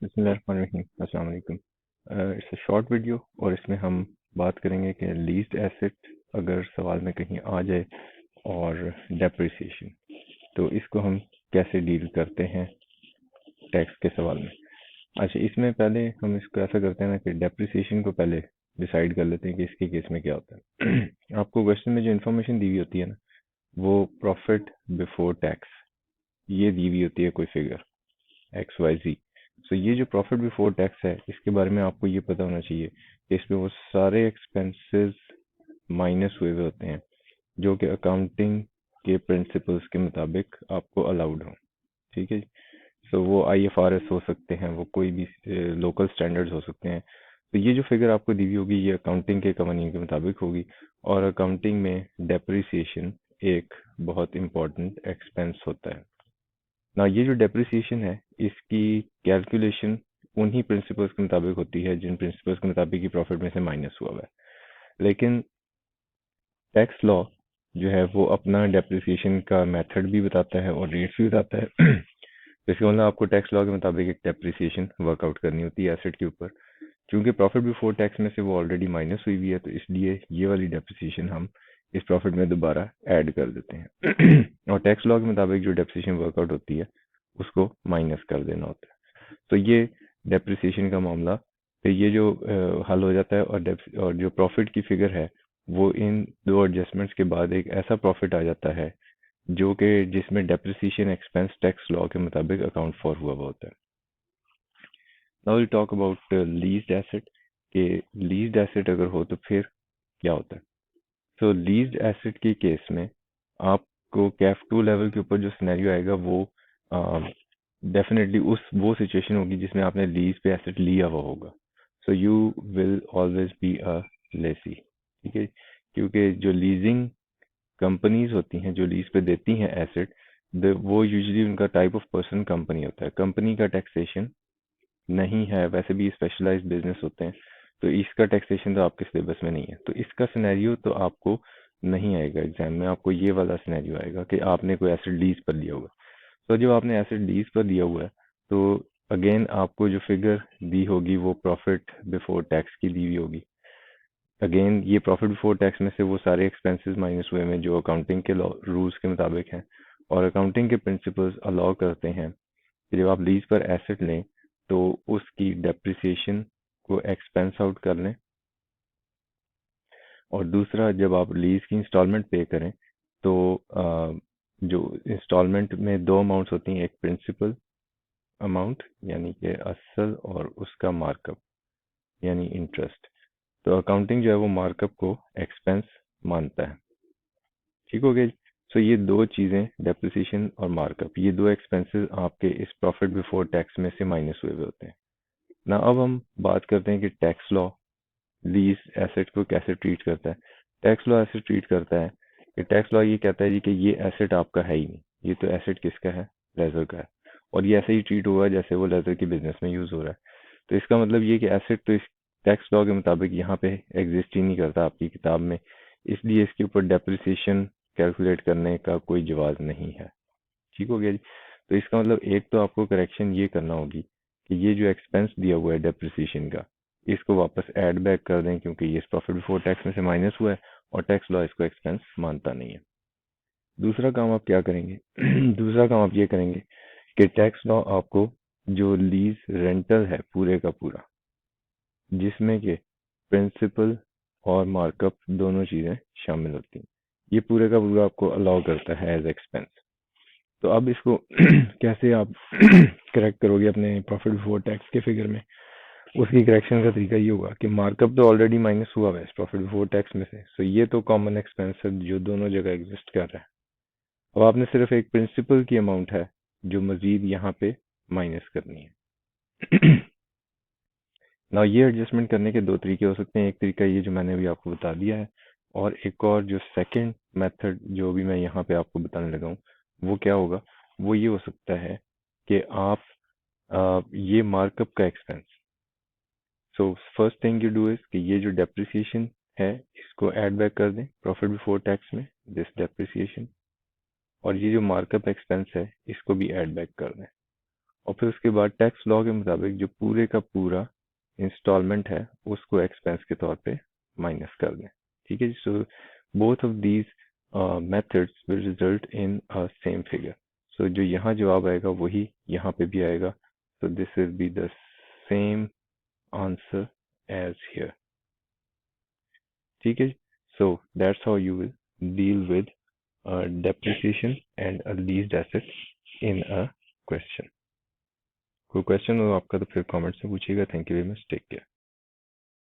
बिस्मिल्लाहिर्रहमानिर्रहीम। अस्सलाम वालेकुम। इट्स अ शॉर्ट वीडियो और इसमें हम बात करेंगे कि लीज्ड एसेट अगर सवाल में कहीं आ जाए और डेप्रिसिएशन, तो इसको हम कैसे डील करते हैं टैक्स के सवाल में। अच्छा, इसमें पहले हम इसको ऐसा करते हैं ना कि डेप्रिसिएशन को पहले डिसाइड कर लेते हैं कि इसके केस में क्या होता है। आपको क्वेश्चन में जो इन्फॉर्मेशन दी हुई होती है ना, वो प्रॉफिट बिफोर टैक्स ये दी हुई होती है, कोई फिगर XYZ। सो ये जो प्रॉफिट बिफोर टैक्स है, इसके बारे में आपको ये पता होना चाहिए कि इसमें वो सारे एक्सपेंसेस माइनस हुए हुए होते हैं जो कि अकाउंटिंग के प्रिंसिपल्स के मुताबिक आपको अलाउड हो। ठीक है जी। सो वो IFRS हो सकते हैं, वो कोई भी लोकल स्टैंडर्ड्स हो सकते हैं। तो ये जो फिगर आपको दी हुई होगी ये अकाउंटिंग के कवानीन के मुताबिक होगी, और अकाउंटिंग में डेप्रिसिएशन एक बहुत इंपॉर्टेंट एक्सपेंस होता है ना। ये जो डेप्रिसिएशन है इसकी कैलकुलेशन उन्हीं प्रिंसिपल्स के मुताबिक होती है जिन प्रिंसिपल्स के मुताबिक ही प्रॉफिट में से माइनस हुआ हुआ है। लेकिन टैक्स लॉ जो है वो अपना डेप्रिसिएशन का मेथड भी बताता है और रेट्स भी बताता है। तो इसका मतलब आपको टैक्स लॉ के मुताबिक एक डेप्रिसिएशन वर्कआउट करनी होती है एसेट के ऊपर। क्योंकि प्रॉफिट बिफोर टैक्स में से वो ऑलरेडी माइनस हुई हुई है, तो इसलिए ये वाली डेप्रिसिएशन हम इस प्रॉफिट में दोबारा ऐड कर देते हैं। और टैक्स लॉ के मुताबिक जो डेप्रिसिएशन वर्कआउट होती है उसको माइनस कर देना होता है। तो ये डेप्रिसिएशन का मामला, तो ये जो हल हो जाता है, और जो प्रॉफिट की फिगर है वो इन दो एडजस्टमेंट्स के बाद एक ऐसा प्रॉफिट आ जाता है जो कि जिसमें डेप्रिसिएशन एक्सपेंस टैक्स लॉ के मुताबिक अकाउंट फॉर हुआ हुआ होता है। Now will talk about leased asset के लीज्ड एसेट अगर हो तो फिर क्या होता है। तो लीज्ड एसेट के केस में आपको कैफ 2 लेवल के ऊपर जो सिनेरियो आएगा वो डेफिनेटली उस वो सिचुएशन होगी जिसमें आपने लीज पे एसेट लिया हुआ होगा। So you will always be a lacy. ठीक है, क्योंकि जो लीजिंग कंपनीज होती हैं जो लीज पे देती हैं एसेट, वो यूजुअली उनका टाइप ऑफ पर्सन कंपनी होता है। कंपनी का टैक्सेशन नहीं है, वैसे भी स्पेशलाइज्ड बिजनेस होते हैं, तो इसका टैक्सेशन तो आपके सिलेबस में नहीं है। तो इसका सिनेरियो तो आपको नहीं आएगा एग्जाम में, आपको ये वाला सिनेरियो आएगा कि आपने कोई एसेट लीज पर लिया होगा। तो जब आपने एसेट लीज पर लिया हुआ है तो अगेन आपको जो फिगर दी होगी वो प्रॉफिट बिफोर टैक्स की दी हुई होगी। अगेन ये प्रॉफिट बिफोर टैक्स में से वो सारे एक्सपेंसेस माइनस हुए हैं जो अकाउंटिंग के रूल्स के मुताबिक हैं, और अकाउंटिंग के प्रिंसिपल्स अलाउ करते हैं कि जब आप लीज पर एसेट लें तो उसकी डेप्रिसिएशन को एक्सपेंस आउट कर लें, और दूसरा जब आप लीज की इंस्टॉलमेंट पे करें तो जो इंस्टॉलमेंट में दो अमाउंट्स होती हैं, एक प्रिंसिपल अमाउंट यानी कि असल, और उसका मार्कअप यानी इंटरेस्ट। तो अकाउंटिंग जो है वो मार्कअप को एक्सपेंस मानता है। ठीक हो गया जी? सो ये दो चीजें, डेप्रिसिएशन और मार्कअप, ये दो एक्सपेंसेस आपके इस प्रॉफिट बिफोर टैक्स में से माइनस हुए हुए होते हैं ना। अब हम बात करते हैं कि टैक्स लॉ लीज एसेट को कैसे ट्रीट करता है। टैक्स लॉ ऐसे ट्रीट करता है कि टैक्स लॉ ये कहता है जी कि ये एसेट आपका है ही नहीं, ये तो एसेट किसका है, लेजर का है, और ये ऐसे ही ट्रीट होगा जैसे वो लेजर के बिजनेस में यूज हो रहा है। तो इसका मतलब ये कि एसेट तो इस टैक्स लॉ के मुताबिक यहाँ पे एग्जिस्ट ही नहीं करता आपकी किताब में, इसलिए इसके ऊपर डेप्रिसिएशन कैलकुलेट करने का कोई जवाब नहीं है। ठीक हो गया जी? तो इसका मतलब एक तो आपको करेक्शन ये करना होगी कि ये जो एक्सपेंस दिया हुआ है डेप्रिसिएशन का, इसको वापस ऐड बैक कर दें, क्योंकि ये प्रॉफिट बिफोर टैक्स में से माइनस हुआ है और टैक्स लॉ इसको एक्सपेंस मानता नहीं है। दूसरा काम आप क्या करेंगे? दूसरा काम आप ये करेंगे कि टैक्स लॉ आपको जो लीज रेंटल है पूरे का पूरा, जिसमें कि प्रिंसिपल और मार्कअप दोनों चीजें शामिल होती हैं, ये पूरे का पूरा आपको अलाउ करता है एज एक्सपेंस। तो अब इसको कैसे आप करेक्ट करोगे अपने प्रॉफिट बिफोर टैक्स के फिगर में? उसकी करेक्शन का तरीका ये होगा कि मार्कअप तो ऑलरेडी माइनस हुआ है प्रॉफिट बिफोर टैक्स में से, सो ये तो कॉमन एक्सपेंस है जो दोनों जगह एग्जिस्ट कर रहा है। अब आपने सिर्फ एक प्रिंसिपल की अमाउंट है जो मजीद यहाँ पे माइनस करनी है। ना ये एडजस्टमेंट करने के दो तरीके हो सकते हैं। एक तरीका ये जो मैंने अभी आपको बता दिया है, और एक और जो सेकंड मेथड जो भी मैं यहाँ पे आपको बताने लगा हूँ वो क्या होगा, वो ये हो सकता है कि आप ये मार्कअप का expense, so first thing you do is कि ये जो डेप्रिसिएशन है इसको ऐड बैक कर दें प्रॉफिट बिफोर टैक्स में, दिस डेप्रिसिएशन, और ये जो मार्कअप एक्सपेंस है इसको भी ऐड बैक कर दें। और फिर उसके बाद टैक्स लॉ के मुताबिक जो पूरे का पूरा इंस्टॉलमेंट है उसको एक्सपेंस के तौर पे माइनस कर दें। ठीक है जी। So both of these methods will result in a same figure. So जो यहाँ जवाब आएगा वही यहाँ पे भी आएगा। So this will be the same answer as here. ठीक है। So that's how you will deal with depreciation and a leased asset in a question। कोई क्वेश्चन हो आपका तो फिर कमेंट्स में पूछिएगा। Thank you very much, take care.